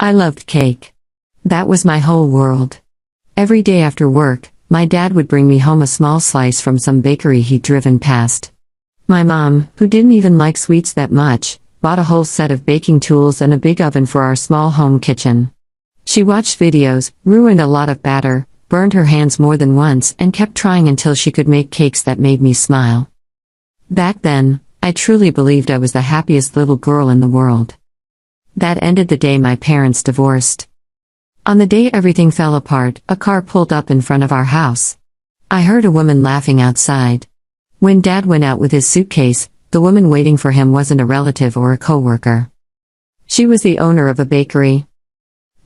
I loved cake. That was my whole world. Every day after work, my dad would bring me home a small slice from some bakery he'd driven past. My mom, who didn't even like sweets that much, bought a whole set of baking tools and a big oven for our small home kitchen. She watched videos, ruined a lot of batter, burned her hands more than once, and kept trying until she could make cakes that made me smile. Back then, I truly believed I was the happiest little girl in the world. That ended the day my parents divorced. On the day everything fell apart, a car pulled up in front of our house. I heard a woman laughing outside. When Dad went out with his suitcase, the woman waiting for him wasn't a relative or a coworker. She was the owner of a bakery.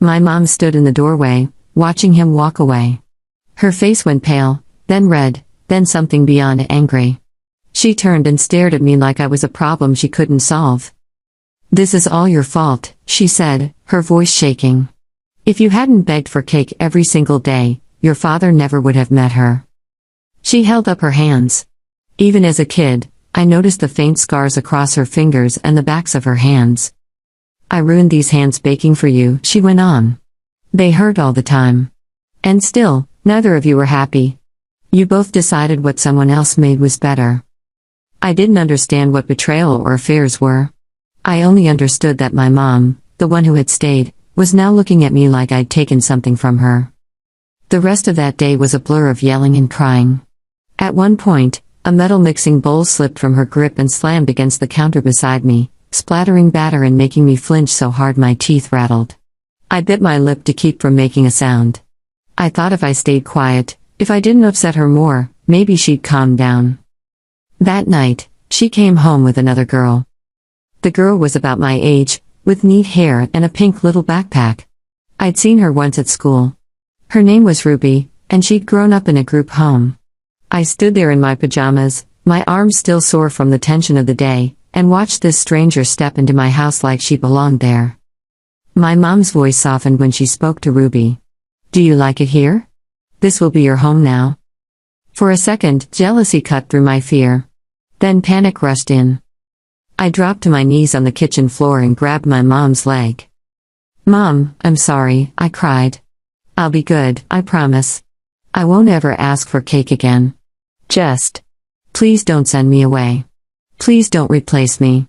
My mom stood in the doorway, watching him walk away. Her face went pale, then red, then something beyond angry. She turned and stared at me like I was a problem she couldn't solve. "This is all your fault," she said, her voice shaking. "If you hadn't begged for cake every single day, your father never would have met her." She held up her hands. Even as a kid, I noticed the faint scars across her fingers and the backs of her hands. "I ruined these hands baking for you," she went on. "They hurt all the time. And still, neither of you were happy. You both decided what someone else made was better." I didn't understand what betrayal or affairs were. I only understood that my mom, the one who had stayed, was now looking at me like I'd taken something from her. The rest of that day was a blur of yelling and crying. At one point, a metal mixing bowl slipped from her grip and slammed against the counter beside me, splattering batter and making me flinch so hard my teeth rattled. I bit my lip to keep from making a sound. I thought if I stayed quiet, if I didn't upset her more, maybe she'd calm down. That night, she came home with another girl. The girl was about my age, with neat hair and a pink little backpack. I'd seen her once at school. Her name was Ruby, and she'd grown up in a group home. I stood there in my pajamas, my arms still sore from the tension of the day, and watched this stranger step into my house like she belonged there. My mom's voice softened when she spoke to Ruby. "Do you like it here? This will be your home now." For a second, jealousy cut through my fear. Then panic rushed in. I dropped to my knees on the kitchen floor and grabbed my mom's leg. "Mom, I'm sorry," I cried. "I'll be good, I promise. I won't ever ask for cake again. Please don't send me away. Please don't replace me."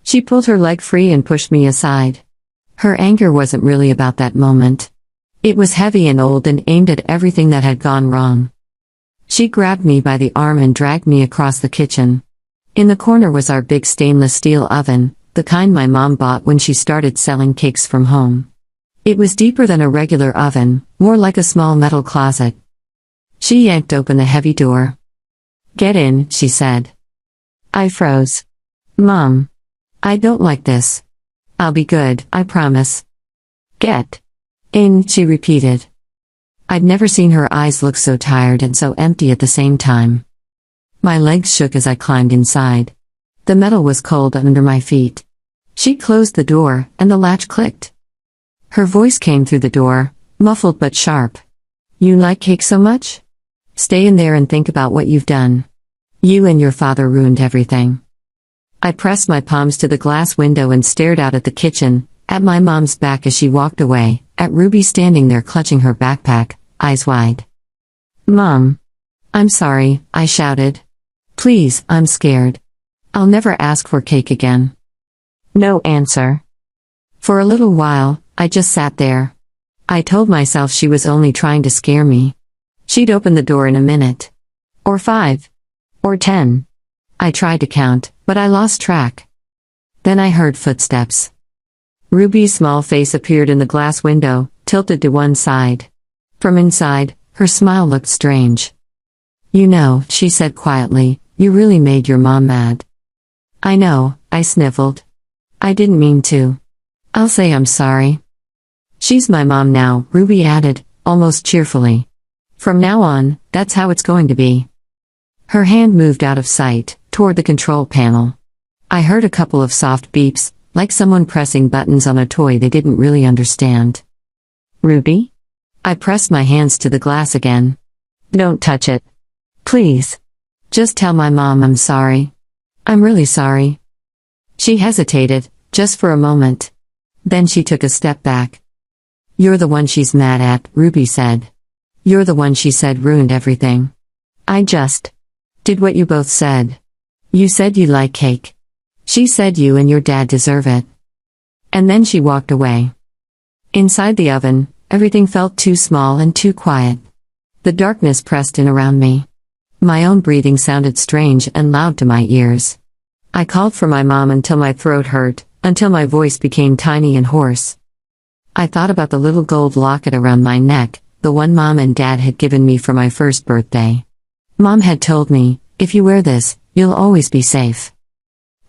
She pulled her leg free and pushed me aside. Her anger wasn't really about that moment. It was heavy and old and aimed at everything that had gone wrong. She grabbed me by the arm and dragged me across the kitchen. In the corner was our big stainless steel oven, the kind my mom bought when she started selling cakes from home. It was deeper than a regular oven, more like a small metal closet. She yanked open the heavy door. "Get in," she said. I froze. "Mom, I don't like this. I'll be good, I promise." "Get in," she repeated. I'd never seen her eyes look so tired and so empty at the same time. My legs shook as I climbed inside. The metal was cold under my feet. She closed the door, and the latch clicked. Her voice came through the door, muffled but sharp. "You like cake so much? Stay in there and think about what you've done. You and your father ruined everything." I pressed my palms to the glass window and stared out at the kitchen, at my mom's back as she walked away, at Ruby standing there clutching her backpack, eyes wide. "Mom, I'm sorry," I shouted. "Please, I'm scared. I'll never ask for cake again." No answer. For a little while, I just sat there. I told myself she was only trying to scare me. She'd open the door in a minute. Or 5. Or 10. I tried to count, but I lost track. Then I heard footsteps. Ruby's small face appeared in the glass window, tilted to one side. From inside, her smile looked strange. "You know," she said quietly, "you really made your mom mad." "I know," I sniffled. "I didn't mean to. I'll say I'm sorry." "She's my mom now," Ruby added, almost cheerfully. "From now on, that's how it's going to be." Her hand moved out of sight, toward the control panel. I heard a couple of soft beeps, like someone pressing buttons on a toy they didn't really understand. "Ruby?" I pressed my hands to the glass again. "Don't touch it. Please. Just tell my mom I'm sorry. I'm really sorry." She hesitated, just for a moment. Then she took a step back. "You're the one she's mad at," Ruby said. "You're the one she said ruined everything. I just did what you both said. You said you like cake. She said you and your dad deserve it." And then she walked away. Inside the oven, everything felt too small and too quiet. The darkness pressed in around me. My own breathing sounded strange and loud to my ears. I called for my mom until my throat hurt, until my voice became tiny and hoarse. I thought about the little gold locket around my neck, the one Mom and Dad had given me for my first birthday. Mom had told me, "If you wear this, you'll always be safe."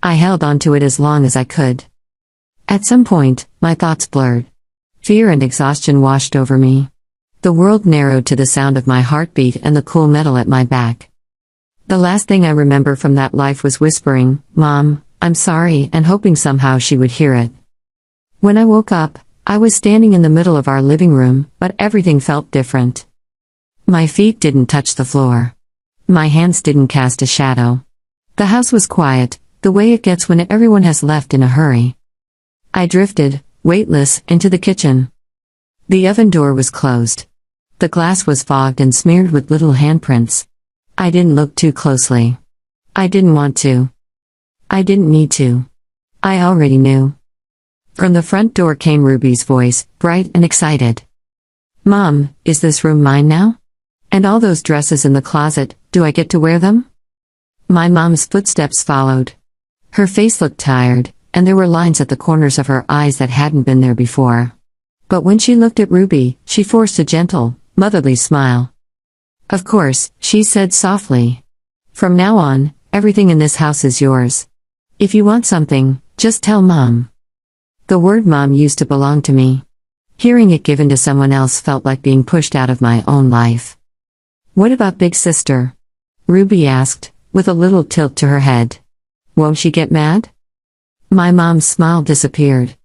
I held onto it as long as I could. At some point, my thoughts blurred. Fear and exhaustion washed over me. The world narrowed to the sound of my heartbeat and the cool metal at my back. The last thing I remember from that life was whispering, "Mom, I'm sorry," and hoping somehow she would hear it. When I woke up, I was standing in the middle of our living room, but everything felt different. My feet didn't touch the floor. My hands didn't cast a shadow. The house was quiet, the way it gets when everyone has left in a hurry. I drifted, weightless, into the kitchen. The oven door was closed. The glass was fogged and smeared with little handprints. I didn't look too closely. I didn't want to. I didn't need to. I already knew. From the front door came Ruby's voice, bright and excited. "Mom, is this room mine now? And all those dresses in the closet, do I get to wear them?" My mom's footsteps followed. Her face looked tired, and there were lines at the corners of her eyes that hadn't been there before. But when she looked at Ruby, she forced a gentle, motherly smile. "Of course," she said softly. "From now on, everything in this house is yours. If you want something, just tell Mom." The word Mom used to belong to me. Hearing it given to someone else felt like being pushed out of my own life. "What about Big Sister?" Ruby asked, with a little tilt to her head. "Won't she get mad?" My mom's smile disappeared.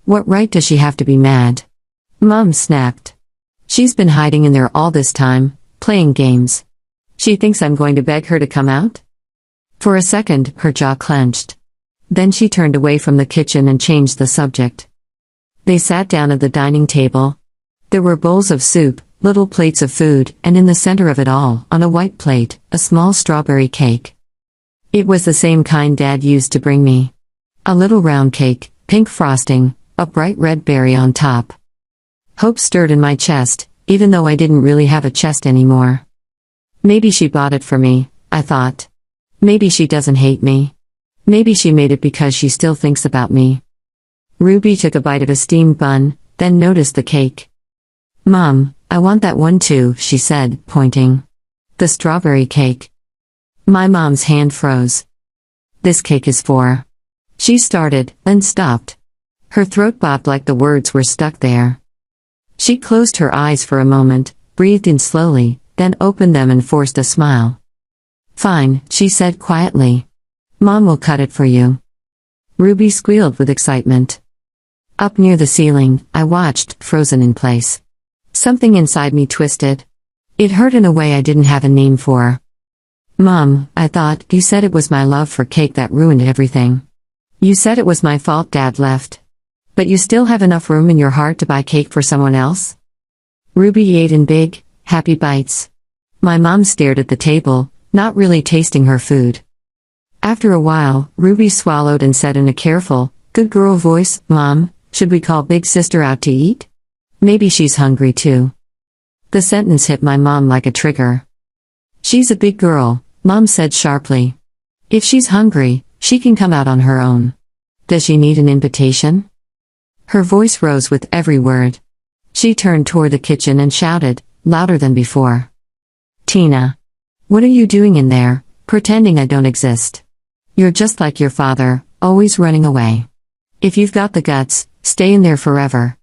"What right does she have to be mad?" Mom snapped. "She's been hiding in there all this time, playing games. She thinks I'm going to beg her to come out?" For a second, her jaw clenched. Then she turned away from the kitchen and changed the subject. They sat down at the dining table. There were bowls of soup, little plates of food, and in the center of it all, on a white plate, a small strawberry cake. It was the same kind Dad used to bring me. A little round cake, pink frosting, a bright red berry on top. Hope stirred in my chest, even though I didn't really have a chest anymore. Maybe she bought it for me, I thought. Maybe she doesn't hate me. Maybe she made it because she still thinks about me. Ruby took a bite of a steamed bun, then noticed the cake. "Mom, I want that one too," she said, pointing. "The strawberry cake." My mom's hand froze. "This cake is for..." She started, then stopped. Her throat bobbed like the words were stuck there. She closed her eyes for a moment, breathed in slowly, then opened them and forced a smile. "Fine," she said quietly. "Mom will cut it for you." Ruby squealed with excitement. Up near the ceiling, I watched, frozen in place. Something inside me twisted. It hurt in a way I didn't have a name for. "Mom," I thought, "you said it was my love for cake that ruined everything. You said it was my fault Dad left. But you still have enough room in your heart to buy cake for someone else?" Ruby ate in big, happy bites. My mom stared at the table, not really tasting her food. After a while, Ruby swallowed and said in a careful, good girl voice, "Mom, should we call Big Sister out to eat? Maybe she's hungry too." The sentence hit my mom like a trigger. "She's a big girl," Mom said sharply. "If she's hungry, she can come out on her own. Does she need an invitation?" Her voice rose with every word. She turned toward the kitchen and shouted, louder than before. "Tina! What are you doing in there, pretending I don't exist? You're just like your father, always running away. If you've got the guts, stay in there forever.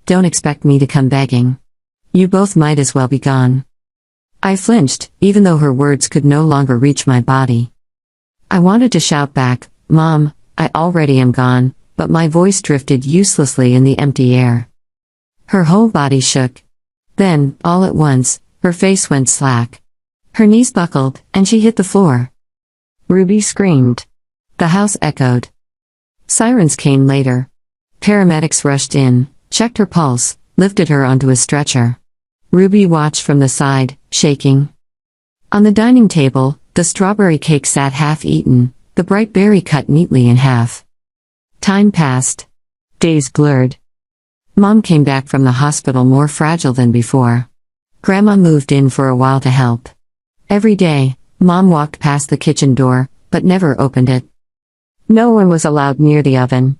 Don't expect me to come begging. You both might as well be gone." I flinched, even though her words could no longer reach my body. I wanted to shout back, "Mom, I already am gone," but my voice drifted uselessly in the empty air. Her whole body shook. Then, all at once, her face went slack. Her knees buckled, and she hit the floor. Ruby screamed. The house echoed. Sirens came later. Paramedics rushed in, checked her pulse, lifted her onto a stretcher. Ruby watched from the side, shaking. On the dining table, the strawberry cake sat half-eaten, the bright berry cut neatly in half. Time passed. Days blurred. Mom came back from the hospital more fragile than before. Grandma moved in for a while to help. Every day, Mom walked past the kitchen door, but never opened it. No one was allowed near the oven.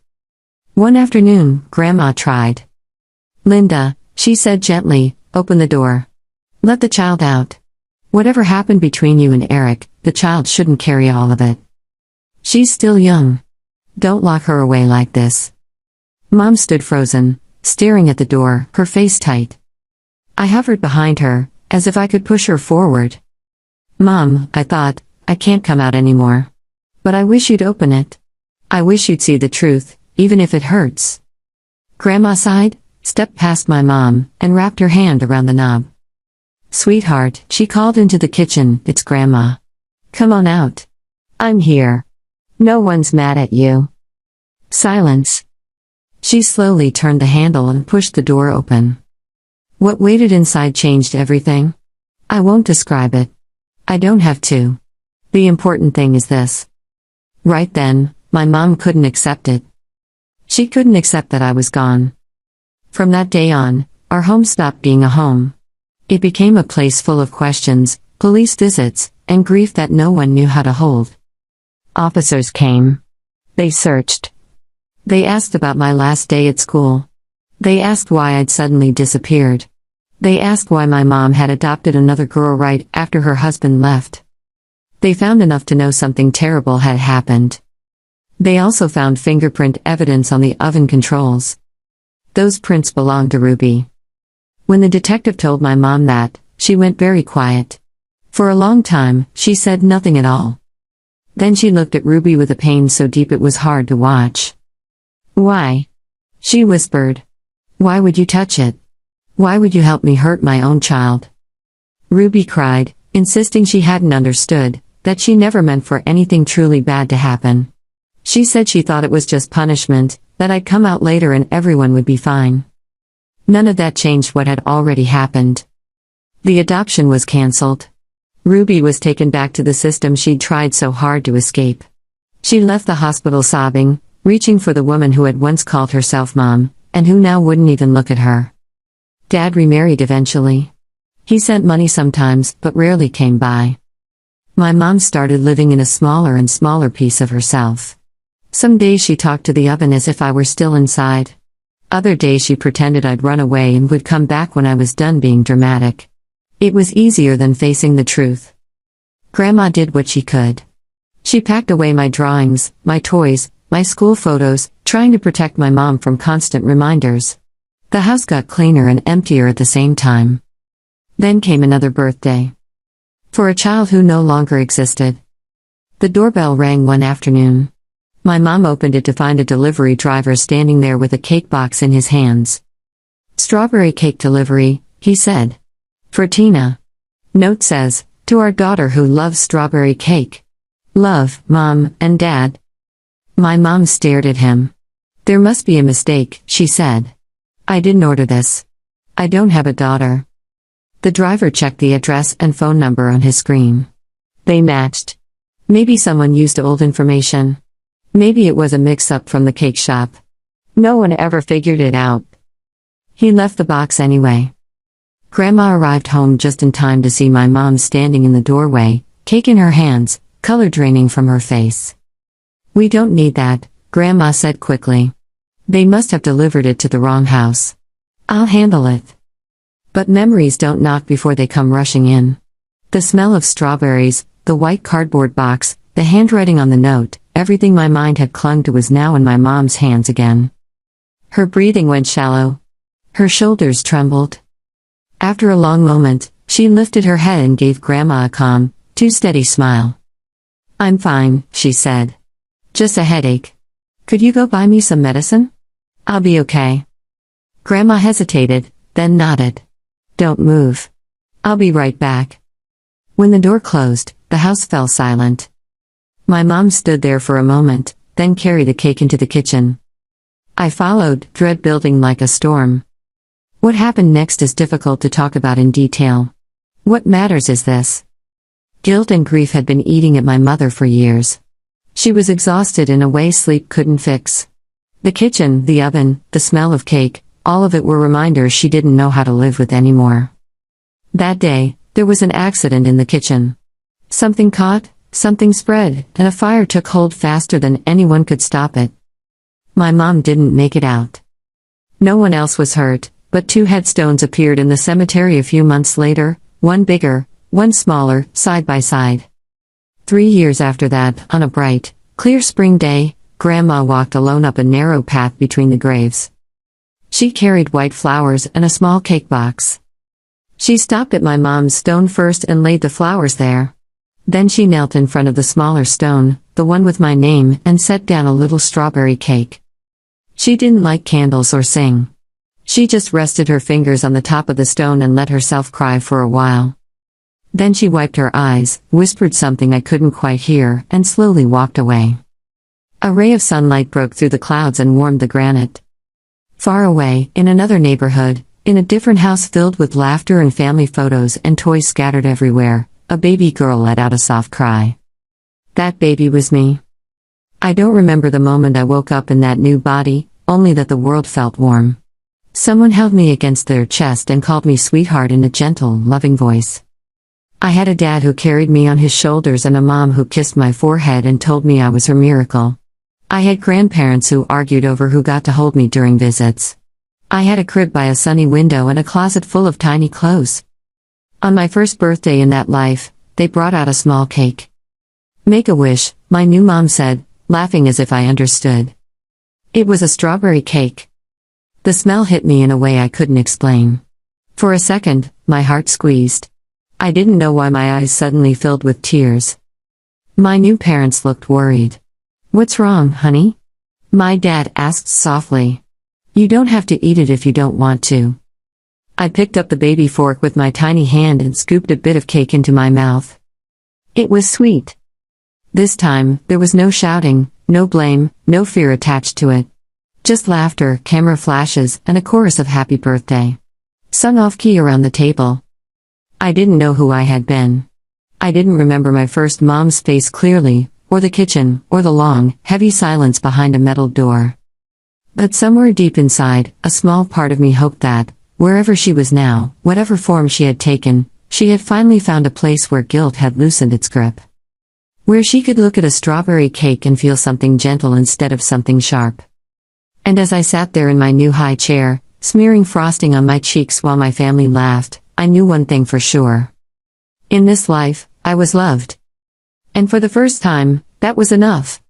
One afternoon, Grandma tried. "Linda," she said gently, "open the door. Let the child out. Whatever happened between you and Eric, the child shouldn't carry all of it. She's still young. Don't lock her away like this." Mom stood frozen, staring at the door, her face tight. I hovered behind her, as if I could push her forward. "Mom," I thought, "I can't come out anymore. But I wish you'd open it. I wish you'd see the truth, even if it hurts." Grandma sighed, stepped past my mom, and wrapped her hand around the knob. "Sweetheart," she called into the kitchen, "it's Grandma. Come on out. I'm here. No one's mad at you." Silence. She slowly turned the handle and pushed the door open. What waited inside changed everything. I won't describe it. I don't have to. The important thing is this. Right then, my mom couldn't accept it. She couldn't accept that I was gone. From that day on, our home stopped being a home. It became a place full of questions, police visits, and grief that no one knew how to hold. Officers came. They searched. They asked about my last day at school. They asked why I'd suddenly disappeared. They asked why my mom had adopted another girl right after her husband left. They found enough to know something terrible had happened. They also found fingerprint evidence on the oven controls. Those prints belonged to Ruby. When the detective told my mom that, she went very quiet. For a long time, she said nothing at all. Then she looked at Ruby with a pain so deep it was hard to watch. "Why?" she whispered. "Why would you touch it? Why would you help me hurt my own child?" Ruby cried, insisting she hadn't understood, that she never meant for anything truly bad to happen. She said she thought it was just punishment, that I'd come out later and everyone would be fine. None of that changed what had already happened. The adoption was cancelled. Ruby was taken back to the system she'd tried so hard to escape. She left the hospital sobbing, reaching for the woman who had once called herself Mom, and who now wouldn't even look at her. Dad remarried eventually. He sent money sometimes, but rarely came by. My mom started living in a smaller and smaller piece of herself. Some days she talked to the oven as if I were still inside. Other days she pretended I'd run away and would come back when I was done being dramatic. It was easier than facing the truth. Grandma did what she could. She packed away my drawings, my toys, my school photos, trying to protect my mom from constant reminders. The house got cleaner and emptier at the same time. Then came another birthday. For a child who no longer existed. The doorbell rang one afternoon. My mom opened it to find a delivery driver standing there with a cake box in his hands. "Strawberry cake delivery," he said. "For Tina. Note says, to our daughter who loves strawberry cake. Love, Mom and Dad." My mom stared at him. "There must be a mistake," she said. "I didn't order this. I don't have a daughter." The driver checked the address and phone number on his screen. They matched. Maybe someone used old information. Maybe it was a mix-up from the cake shop. No one ever figured it out. He left the box anyway. Grandma arrived home just in time to see my mom standing in the doorway, cake in her hands, color draining from her face. "We don't need that," Grandma said quickly. "They must have delivered it to the wrong house. I'll handle it." But memories don't knock before they come rushing in. The smell of strawberries, the white cardboard box, the handwriting on the note, everything my mind had clung to was now in my mom's hands again. Her breathing went shallow. Her shoulders trembled. After a long moment, she lifted her head and gave Grandma a calm, too steady smile. "I'm fine," she said. "Just a headache. Could you go buy me some medicine? I'll be okay." Grandma hesitated, then nodded. "Don't move. I'll be right back." When the door closed, the house fell silent. My mom stood there for a moment, then carried the cake into the kitchen. I followed, dread building like a storm. What happened next is difficult to talk about in detail. What matters is this. Guilt and grief had been eating at my mother for years. She was exhausted in a way sleep couldn't fix. The kitchen, the oven, the smell of cake, all of it were reminders she didn't know how to live with anymore. That day, there was an accident in the kitchen. Something caught, something spread, and a fire took hold faster than anyone could stop it. My mom didn't make it out. No one else was hurt, but 2 headstones appeared in the cemetery a few months later, one bigger, one smaller, side by side. 3 years after that, on a bright, clear spring day, Grandma walked alone up a narrow path between the graves. She carried white flowers and a small cake box. She stopped at my mom's stone first and laid the flowers there. Then she knelt in front of the smaller stone, the one with my name, and set down a little strawberry cake. She didn't light candles or sing. She just rested her fingers on the top of the stone and let herself cry for a while. Then she wiped her eyes, whispered something I couldn't quite hear, and slowly walked away. A ray of sunlight broke through the clouds and warmed the granite. Far away, in another neighborhood, in a different house filled with laughter and family photos and toys scattered everywhere, a baby girl let out a soft cry. That baby was me. I don't remember the moment I woke up in that new body, only that the world felt warm. Someone held me against their chest and called me sweetheart in a gentle, loving voice. I had a dad who carried me on his shoulders and a mom who kissed my forehead and told me I was her miracle. I had grandparents who argued over who got to hold me during visits. I had a crib by a sunny window and a closet full of tiny clothes. On my first birthday in that life, they brought out a small cake. Make a wish, my new mom said, laughing as if I understood. It was a strawberry cake. The smell hit me in a way I couldn't explain. For a second, my heart squeezed. I didn't know why my eyes suddenly filled with tears. My new parents looked worried. "What's wrong, honey?" My dad asked softly. "You don't have to eat it if you don't want to." I picked up the baby fork with my tiny hand and scooped a bit of cake into my mouth. It was sweet. This time, there was no shouting, no blame, no fear attached to it. Just laughter, camera flashes, and a chorus of happy birthday. Sung off-key around the table. I didn't know who I had been. I didn't remember my first mom's face clearly, or the kitchen, or the long, heavy silence behind a metal door. But somewhere deep inside, a small part of me hoped that, wherever she was now, whatever form she had taken, she had finally found a place where guilt had loosened its grip. Where she could look at a strawberry cake and feel something gentle instead of something sharp. And as I sat there in my new high chair, smearing frosting on my cheeks while my family laughed, I knew one thing for sure. In this life, I was loved. And for the first time, that was enough.